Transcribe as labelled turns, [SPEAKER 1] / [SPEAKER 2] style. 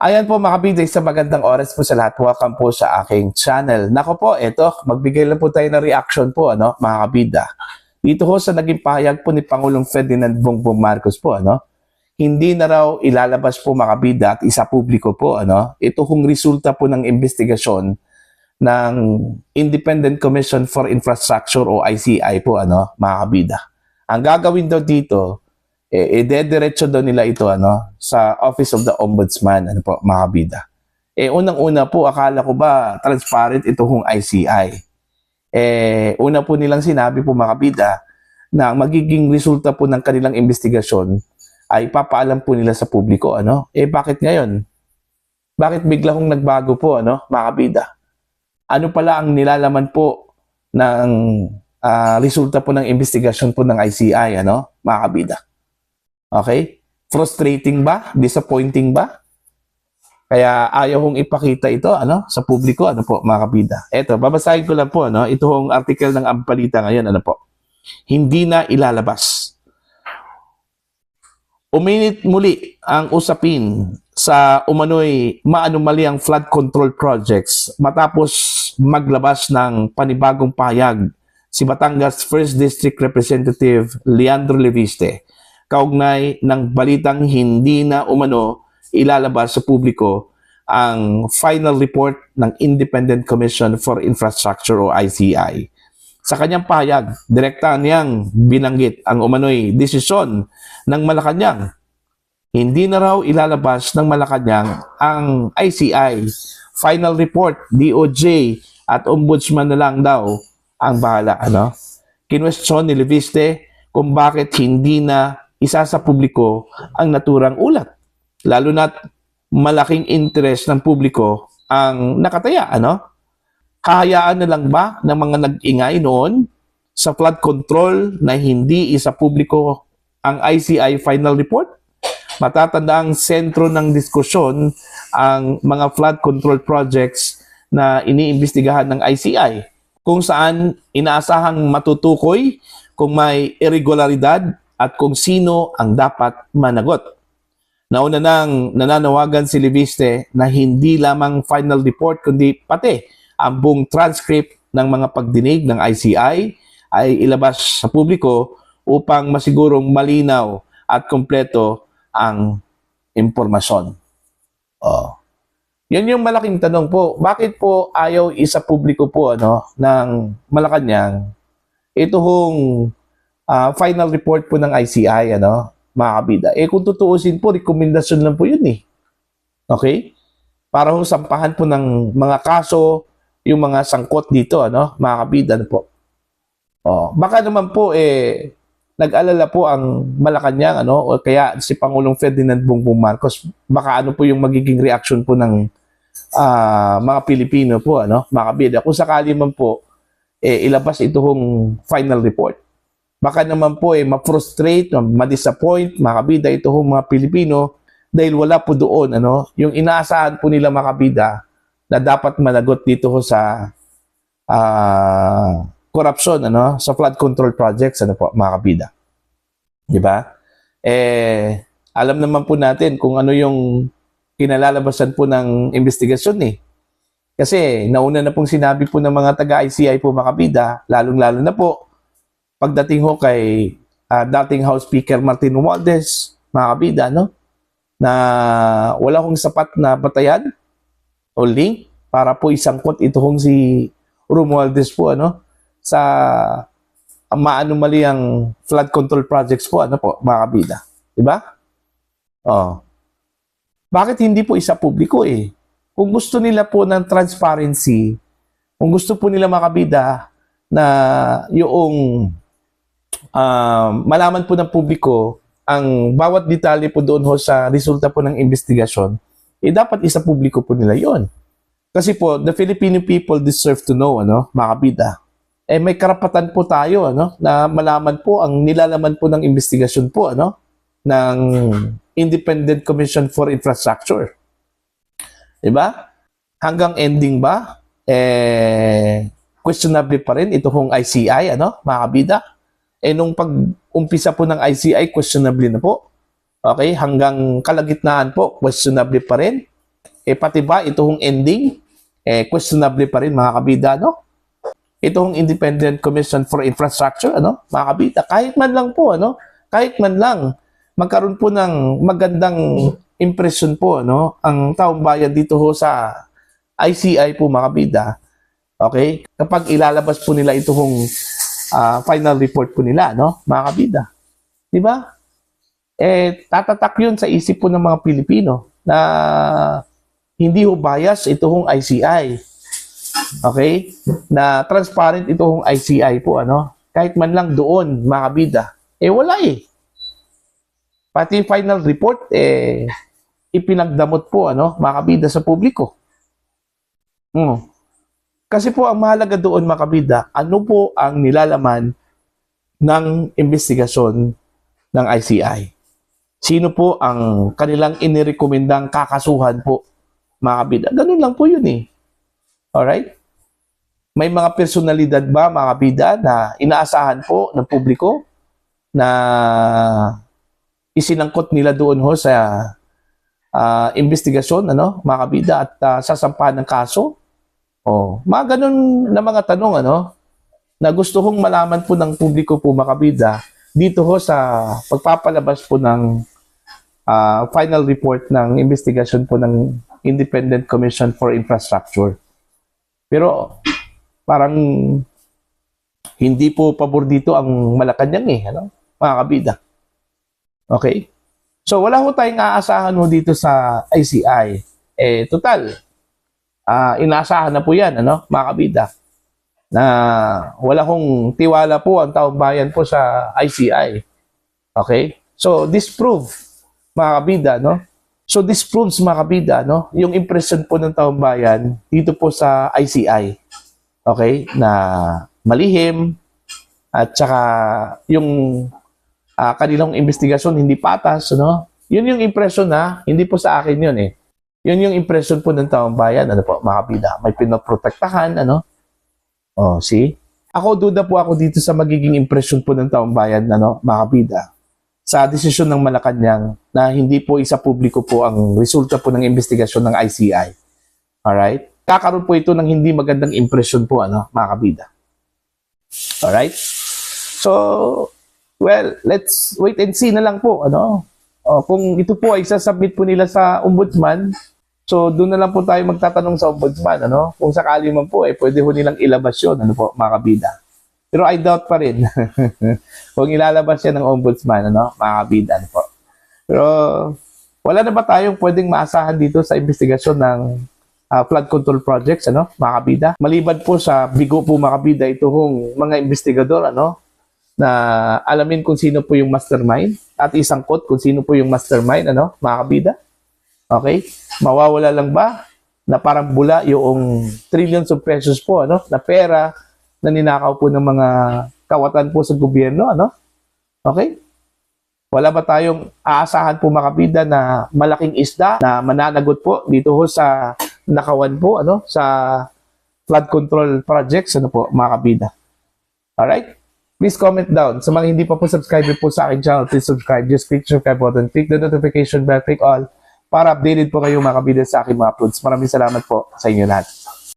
[SPEAKER 1] Ayan po mga kabida, sa magandang oras po sa lahat. Welcome po sa aking channel. Nako po, eto, magbigay lang po tayo ng reaction po, mga kabida. Dito ho sa naging pahayag po ni Pangulong Ferdinand Bongbong Marcos po, hindi na raw ilalabas po mga kabida at isa publiko po, ito kung resulta po ng investigasyon ng Independent Commission for Infrastructure o ICI po, mga kabida. Ang gagawin daw dito, idediretso daw nila ito sa Office of the Ombudsman po mga kabida. Unang-una po akala ko ba transparent ito kung ICI. Una po nilang sinabi po mga kabida na magiging resulta po ng kanilang investigasyon ay papaalam po nila sa publiko bakit ngayon? Bakit bigla kong nagbago po mga kabida? Ano pala ang nilalaman po ng resulta po ng investigasyon po ng ICI mga kabida? Okay? Frustrating ba? Disappointing ba? Kaya ayaw kong ipakita ito sa publiko po mga kabida. Ito, babasahin ko lang po ito ang article ng Ampalita ngayon po. Hindi na ilalabas. Uminit muli ang usapin sa umano'y maanomaliang flood control projects matapos maglabas ng panibagong pahayag si Batangas 1st District Representative Leandro Leviste kaugnay ng balitang hindi na umano ilalabas sa publiko ang final report ng Independent Commission for Infrastructure o ICI. Sa kanyang pahayag, direkta niyang binanggit ang umano'y desisyon ng Malacanang. Hindi na raw ilalabas ng Malacanang ang ICI. Final report, DOJ at Ombudsman na lang daw ang bahala. Kinwestiyon ni Leviste kung bakit hindi na isa sa publiko ang naturang ulat. Lalo na't malaking interest ng publiko ang nakataya. Hahayaan na lang ba ng mga nag-ingay noon sa flood control na hindi isa publiko ang ICI final report? Matatanda ang sentro ng diskusyon ang mga flood control projects na iniimbestigahan ng ICI kung saan inaasahang matutukoy kung may irregularidad at kung sino ang dapat managot. Nauna nang nananawagan si Leviste na hindi lamang final report kundi pati ang buong transcript ng mga pagdinig ng ICI ay ilabas sa publiko upang masigurong malinaw at kompleto ang impormasyon. Yan yung malaking tanong po. Bakit po ayaw isa publiko po ng Malacanang ito hong final report po ng ICI, mga kabida. Kung tutuusin po, rekomendasyon lang po yun Okay? Para ho sampahan po ng mga kaso, yung mga sangkot dito, mga kabida po. Baka naman po, nag-alala po ang Malacanang, o kaya si Pangulong Ferdinand Bongbong Marcos, baka po yung magiging reaction po ng mga Pilipino po, mga kabida. Kung sakali man po, ilabas ito hong final report. Baka naman po ma-frustrate, ma-disappoint, mga kabida ito hong mga Pilipino dahil wala po doon yung inaasahan po nila mga kabida na dapat managot dito ho sa corruption sa flood control projects po mga kabida. Di ba? Alam naman po natin kung ano yung kinalalabasan po ng investigasyon Kasi nauna na pong sinabi po ng mga taga-ICI po mga kabida, lalong-lalo na po pagdating ho kay dating House Speaker Martin Romualdez, mga kabida, na wala hong sapat na batayan o link para po isangkot ito hong si Romualdez po, sa maanomaliang flood control projects po, mga kabida. Diba? Bakit hindi po isa publiko Kung gusto nila po ng transparency, kung gusto po nila mga kabida na yung malaman po ng publiko ang bawat detalye po doon ho sa resulta po ng investigasyon, dapat isa publiko po nila yon. Kasi po, the Filipino people deserve to know, mga kabida. May karapatan po tayo, na malaman po ang nilalaman po ng investigasyon po, ng Independent Commission for Infrastructure. Diba? Hanggang ending ba, questionable pa rin ito kung ICI, mga kabida. Nung pag-umpisa po ng ICI, questionable na po. Okay? Hanggang kalagitnaan po, questionable pa rin. pati ba ito hong ending, questionable pa rin mga kabida, no? Ito hong Independent Commission for Infrastructure, ano, mga kabida, kahit man lang po, ano, kahit man lang magkaroon po ng magandang impression po, ano, ang taong bayan dito ho sa ICI po, mga kabida, okay? Kapag ilalabas po nila ito hong final report po nila, no, mga kabida. Di ba? Tatatak yun sa isip po ng mga Pilipino na hindi ho bias ito hong ICI. Okay? Na transparent ito hong ICI po, ano? Kahit man lang doon, mga kabida. Wala eh. Pati final report, ipinagdamot po, ano, mga kabida sa publiko. Kasi po, ang mahalaga doon, mga kabida, ano po ang nilalaman ng investigasyon ng ICI? Sino po ang kanilang inirekomendang kakasuhan po, mga kabida? Ganun lang po yun eh. Alright? May mga personalidad ba, mga kabida, na inaasahan po ng publiko na isinangkot nila doon ho sa investigasyon, ano, mga kabida, at sasampahan ng kaso? Mga ganun na mga tanong, ano, na gusto kong malaman po ng publiko po, mga kabida, dito ho sa pagpapalabas po ng final report ng investigasyon po ng Independent Commission for Infrastructure. Pero parang hindi po pabor dito ang Malacanang ano, mga kabida. Okay? So wala ho tayong aasahan ho dito sa ICI. Total, inaasahan na po yan, ano, mga kabida, na wala hong tiwala po ang taong bayan po sa ICI. Okay? So this prove, mga kabida, no? So this proves, mga kabida, no, yung impression po ng taong bayan dito po sa ICI. Okay? Na malihim at saka yung kanilang investigasyon hindi patas, no? Yun yung impression na, hindi po sa akin yun eh. Yun yung impression po ng taong bayan, ano po, mga kabida. May pinoprotektahan, ano? See? Ako, duda po ako dito sa magiging impression po ng taong bayan, ano, mga kabida, sa desisyon ng Malacanang na hindi po isa publiko po ang resulta po ng investigasyon ng ICI. Alright? Kakaroon po ito ng hindi magandang impresyon po, ano, mga kabida. Alright? So, well, let's wait and see na lang po, ano. Kung ito po ay sasubmit po nila sa ombudsman, so doon na lang po tayo magtatanong sa ombudsman, ano. Kung sakali man po, pwede ho nilang ilabas yun, ano po, mga kabida. Pero I doubt pa rin kung ilalabas yan ng ombudsman, ano, mga kabida, ano po. Pero wala na ba tayong pwedeng maasahan dito sa investigasyon ng flood control projects, ano, mga kabida? Maliban po sa bigo po, mga kabida, ito hong mga investigador, ano, na alamin kung sino po yung mastermind at isangkot kung sino po yung mastermind, ano, mga kabida. Okay? Mawawala lang ba na parang bula yung trillions of pesos po, ano, na pera na ninakaw po ng mga kawatan po sa gobyerno, ano? Okay? Wala ba tayong aasahan po, mga kabida, na malaking isda na mananagot po dito ho sa nakawan po, ano, sa flood control projects, ano po, mga kabida. Alright? Please comment down. Sa mga hindi pa po subscribe po sa akin channel, please subscribe. Just click the subscribe button, click the notification bell, click all para updated po kayo, mga kabida, sa aking mga uploads. Maraming salamat po sa inyo lahat.